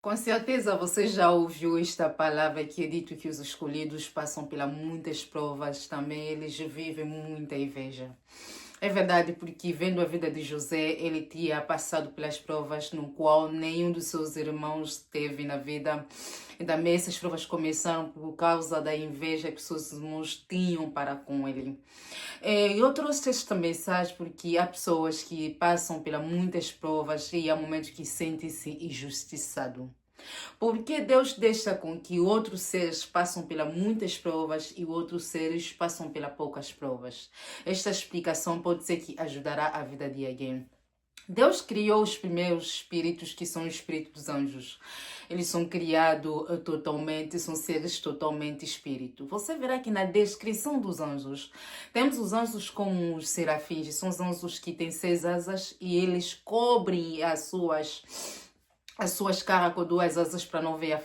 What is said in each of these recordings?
Com certeza você já ouviu esta palavra que é dito que os escolhidos passam por muitas provas, também eles vivem muita inveja. É verdade, porque vendo a vida de José, ele tinha passado pelas provas no qual nenhum dos seus irmãos teve na vida. E também essas provas começaram por causa da inveja que seus irmãos tinham para com ele. Eu trouxe esta mensagem porque há pessoas que passam por muitas provas e há momentos que sentem-se injustiçados. Porque Deus deixa com que outros seres passam pelas muitas provas e outros seres passam pelas poucas provas? Esta explicação pode ser que ajudará a vida de alguém. Deus criou os primeiros espíritos, que são os espíritos dos anjos. Eles são criados totalmente, são seres totalmente espírito. Você verá que na descrição dos anjos, temos os anjos como os serafins, são os anjos que têm 6 asas e eles cobrem as suas caras com 2 asas para não ver a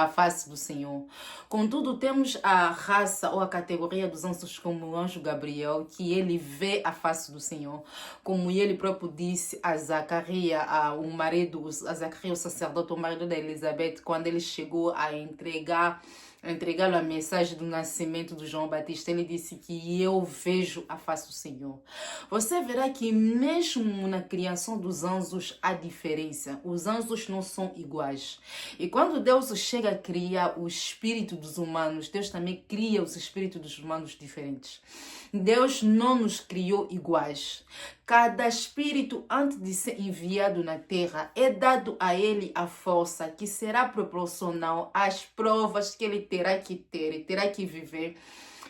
face do Senhor. Contudo, temos a raça ou a categoria dos anjos como o anjo Gabriel, que ele vê a face do Senhor. Como ele próprio disse a Zacarias, a Zacarias, o sacerdote, o marido da Elizabeth, quando ele chegou a entregá-lo a mensagem do nascimento do João Batista, ele disse que eu vejo a face do Senhor. Você verá que mesmo na criação dos anjos há diferença. Os anjos não são iguais. E quando Deus chega a criar o espírito dos humanos, Deus também cria os espíritos dos humanos diferentes. Deus não nos criou iguais. Cada espírito, antes de ser enviado na terra, é dado a ele a força que será proporcional às provas que ele terá que ter e terá que viver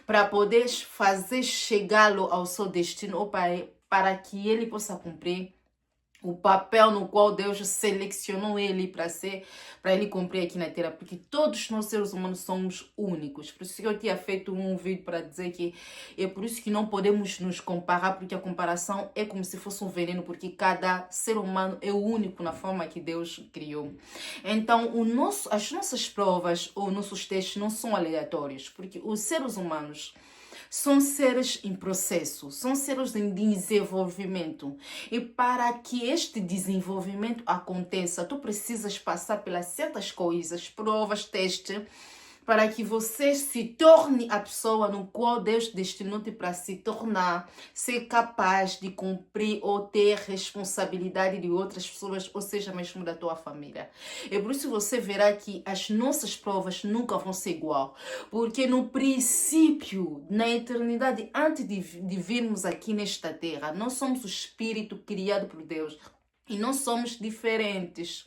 para poder fazer chegá-lo ao seu destino ou para que ele possa cumprir o papel no qual Deus selecionou ele para ele cumprir aqui na Terra, porque todos nós seres humanos somos únicos. Por isso que eu tinha feito um vídeo para dizer que é por isso que não podemos nos comparar, porque a comparação é como se fosse um veneno, porque cada ser humano é único na forma que Deus criou. Então, as nossas provas ou nossos testes não são aleatórios, porque os seres humanos são seres em processo, são seres em desenvolvimento. E para que este desenvolvimento aconteça, tu precisas passar pelas certas coisas, provas, testes, para que você se torne a pessoa no qual Deus destinou-te para se tornar, ser capaz de cumprir ou ter responsabilidade de outras pessoas, ou seja, mesmo da tua família. E por isso você verá que as nossas provas nunca vão ser igual, porque no princípio, na eternidade, antes de virmos aqui nesta terra, nós somos o espírito criado por Deus e não somos diferentes.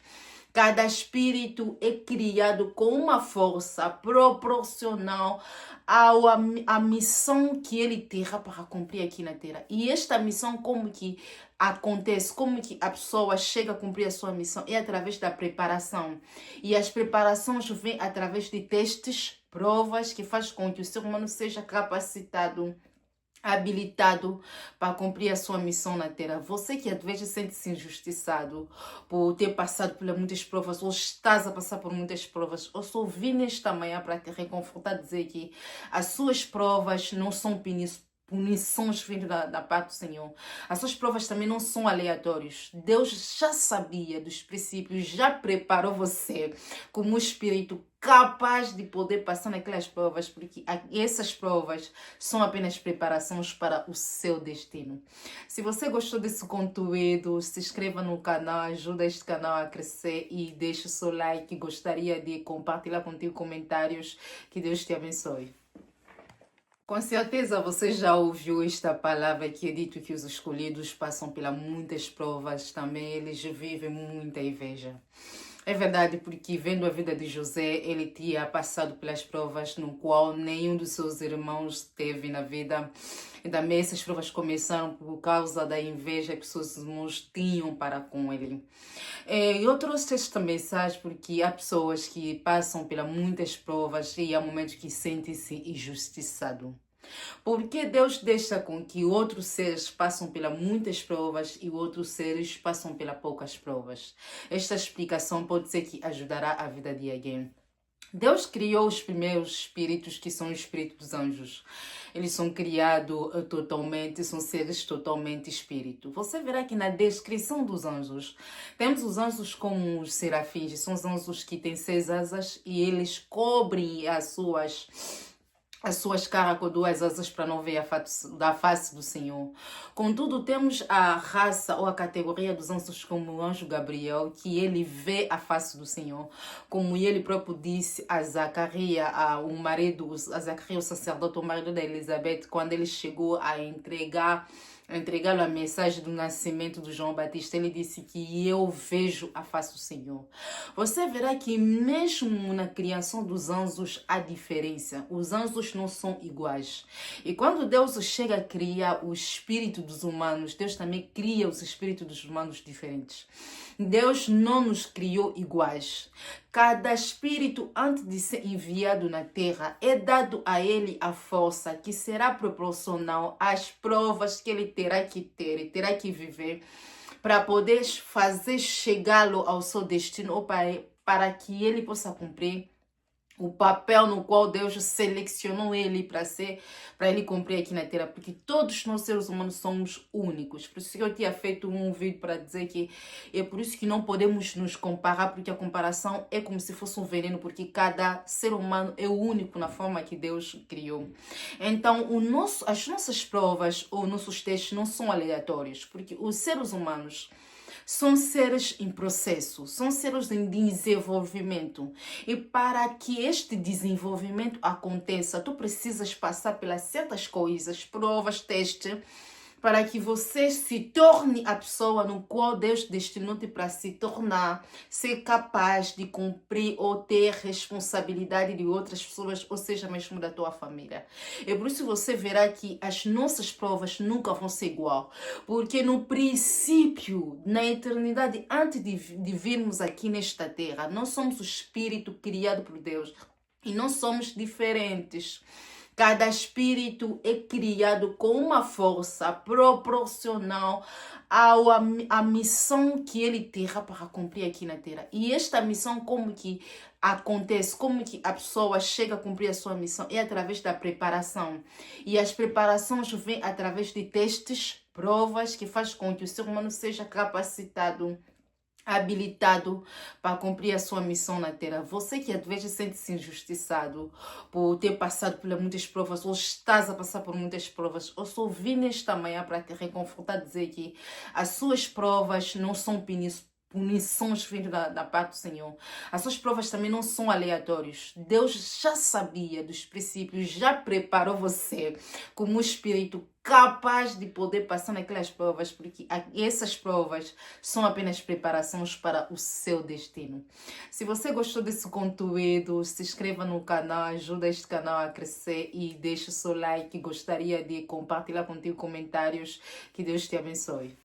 Cada espírito é criado com uma força proporcional à missão que ele terá para cumprir aqui na Terra. E esta missão, como que acontece, como que a pessoa chega a cumprir a sua missão, é através da preparação. E as preparações vêm através de testes, provas, que faz com que o ser humano seja capacitado, habilitado para cumprir a sua missão na Terra. Você que às vezes sente-se injustiçado por ter passado por muitas provas ou estás a passar por muitas provas, eu só vim nesta manhã para te reconfortar, dizer que as suas provas não são punições vindo da parte do Senhor. As suas provas também não são aleatórias. Deus já sabia dos princípios, já preparou você como um espírito capaz de poder passar naquelas provas, porque essas provas são apenas preparações para o seu destino. Se você gostou desse conteúdo, se inscreva no canal, ajuda este canal a crescer e deixe o seu like. Gostaria de compartilhar contigo comentários. Que Deus te abençoe. Com certeza você já ouviu esta palavra que é dito que os escolhidos passam pelas muitas provas, também eles vivem muita inveja. É verdade, porque vendo a vida de José, ele tinha passado pelas provas no qual nenhum dos seus irmãos teve na vida. E também essas provas começaram por causa da inveja que seus irmãos tinham para com ele. Eu trouxe esta mensagem porque há pessoas que passam pelas muitas provas e há momentos que sentem-se injustiçados. Porque Deus deixa com que outros seres passam pelas muitas provas e outros seres passam pelas poucas provas? Esta explicação pode ser que ajudará a vida de alguém. Deus criou os primeiros espíritos, que são os espíritos dos anjos. Eles são criados totalmente, são seres totalmente espírito. Você verá que na descrição dos anjos, temos os anjos como os serafins, são os anjos que têm 6 asas e eles cobrem as suas caras com 2 asas para não ver da face do Senhor. Contudo, temos a raça ou a categoria dos anjos como o anjo Gabriel, que ele vê a face do Senhor. Como ele próprio disse a Zacarias, o marido, a Zacarias, o sacerdote, o marido da Elizabeth, quando ele chegou a entregá-lo a mensagem do nascimento do João Batista, ele disse que eu vejo a face do Senhor. Você verá que mesmo na criação dos anjos há diferença. Os anjos não são iguais. E quando Deus chega a criar o espírito dos humanos, Deus também cria os espíritos dos humanos diferentes. Deus não nos criou iguais. Cada espírito, antes de ser enviado na terra, é dado a ele a força que será proporcional às provas que ele terá que ter e terá que viver para poder fazer chegá-lo ao seu destino ou para que ele possa cumprir o papel no qual Deus selecionou ele para ele cumprir aqui na Terra, porque todos nós seres humanos somos únicos. Por isso que eu tinha feito um vídeo para dizer que é por isso que não podemos nos comparar, porque a comparação é como se fosse um veneno, porque cada ser humano é único na forma que Deus criou. Então, as nossas provas ou nossos testes não são aleatórios, porque os seres humanos são seres em processo, são seres em desenvolvimento. E para que este desenvolvimento aconteça, tu precisas passar pelas certas coisas, provas, testes, para que você se torne a pessoa no qual Deus destinou-te para se tornar, ser capaz de cumprir ou ter responsabilidade de outras pessoas, ou seja, mesmo da tua família. É por isso que você verá que as nossas provas nunca vão ser igual, porque no princípio, na eternidade, antes de virmos aqui nesta terra, nós somos o espírito criado por Deus e não somos diferentes. Cada espírito é criado com uma força proporcional à missão que ele terá para cumprir aqui na Terra. E esta missão, como que acontece, como que a pessoa chega a cumprir a sua missão, é através da preparação. E as preparações vêm através de testes, provas, que faz com que o ser humano seja capacitado, habilitado para cumprir a sua missão na Terra. Você que às vezes sente-se injustiçado por ter passado por muitas provas ou estás a passar por muitas provas, eu só vim nesta manhã para te reconfortar, dizer que as suas provas não são punições vindo da parte do Senhor. As suas provas também não são aleatórias. Deus já sabia dos princípios, já preparou você como um espírito capaz de poder passar naquelas provas, porque essas provas são apenas preparações para o seu destino. Se você gostou desse conteúdo, se inscreva no canal, ajuda este canal a crescer e deixe o seu like. Gostaria de compartilhar contigo comentários. Que Deus te abençoe.